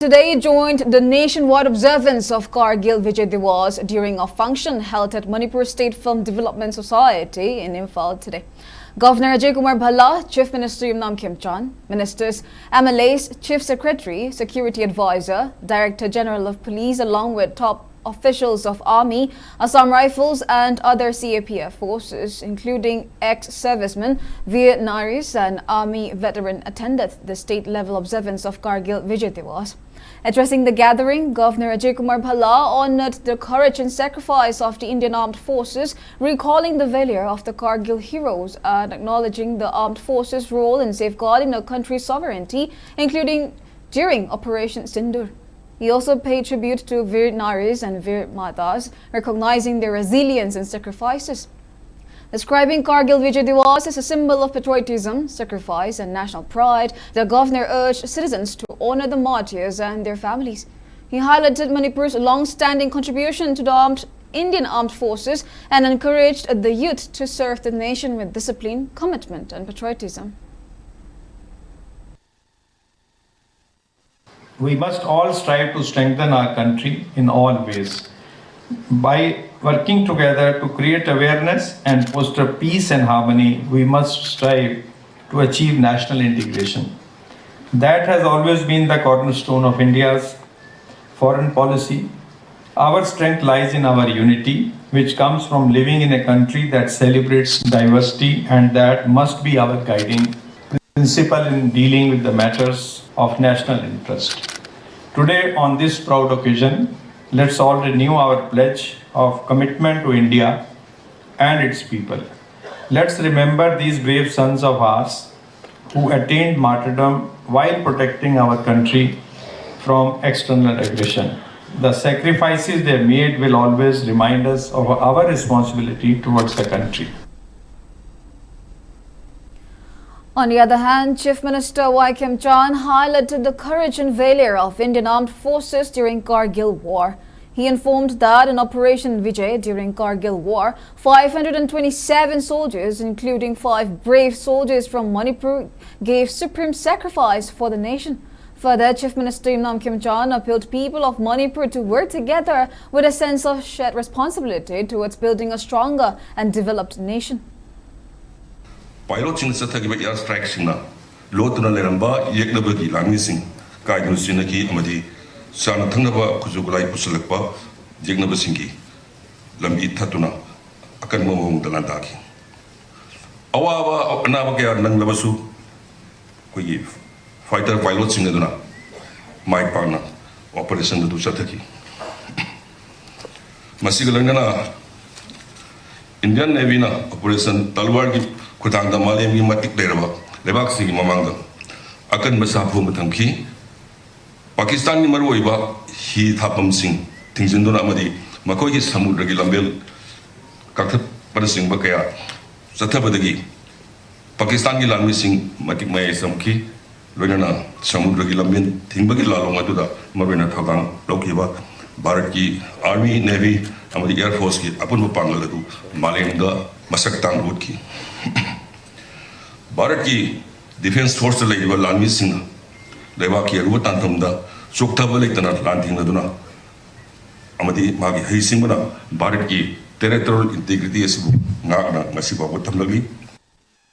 Today joined the nationwide observance of Kargil Vijay Diwas during a function held at Manipur State Film Development Society in Imphal today. Governor Vijay, Chief Minister Yumnam Khemchand, Ministers, MLAs, Chief Secretary, Security Advisor, Director General of Police along with top officials of Army, Assam Rifles and other CAPF forces, including ex-servicemen, Vietnamese and Army veteran attended the state-level observance of Kargil Vijay Diwas. Addressing the gathering, Governor Vijay honored the courage and sacrifice of the Indian Armed Forces, recalling the valor of the Kargil heroes and acknowledging the armed forces' role in safeguarding the country's sovereignty, including during Operation Sindur. He also paid tribute to Veer Naris and Veer Matas, recognizing their resilience and sacrifices. Describing Kargil Vijay Diwas as a symbol of patriotism, sacrifice and national pride, the governor urged citizens to honor the martyrs and their families. He highlighted Manipur's long-standing contribution to the Indian Armed Forces and encouraged the youth to serve the nation with discipline, commitment and patriotism. We must all strive to strengthen our country in all ways. By working together to create awareness and foster peace and harmony, we must strive to achieve national integration. That has always been the cornerstone of India's foreign policy. Our strength lies in our unity, which comes from living in a country that celebrates diversity, and that must be our guiding principle in dealing with the matters of national interest. Today, on this proud occasion, let's all renew our pledge of commitment to India and its people. Let's remember these brave sons of ours who attained martyrdom while protecting our country from external aggression. The sacrifices they made will always remind us of our responsibility towards the country. On the other hand, Chief Minister Vijay Khemchand highlighted the courage and valor of Indian Armed Forces during Kargil War. He informed that in Operation Vijay during Kargil War, 527 soldiers, including 5 brave soldiers from Manipur, gave supreme sacrifice for the nation. Further, Chief Minister Yumnam Khemchand appealed people of Manipur to work together with a sense of shared responsibility towards building a stronger and developed nation. Pilot sing sathagiba air strike singna lotuna leramba yeknabagi langmi sing kaidun sinaki amadi sana thangnaba khujugulai pusalakpa yeknaba singi lambi thatuna akan momong dalandaki awaba anaba kaya nanglabasu koi fighter pilot sing aduna mai parna operation du sathaki masigalangana Indian Navy na operation talwar ki Kutang da Malay mi matik deraba lebak sigi mamang akan masafu matangki Pakistan ni marwoi ba hi thapam sing tingzinduna amadi makoi ki samudra gi lambel kakthap parasing ba kaya sathabadagi Pakistan gi lanmi sing matik mai samki loinana samudra gi lambel tingbagi lalong atuda marwena thagang lokhiba Bharat ki Army Navy amadi Air Force ki apun pangal adu Malay da masak tang road ki Bharat ki Defense Force lai ba lanmi sing leba ki ru tantam da sukta ba lai tana lanting na duna amadi magi hei sing bana Bharat ki territorial integrity asibu nga ngasi ba ko thamlagi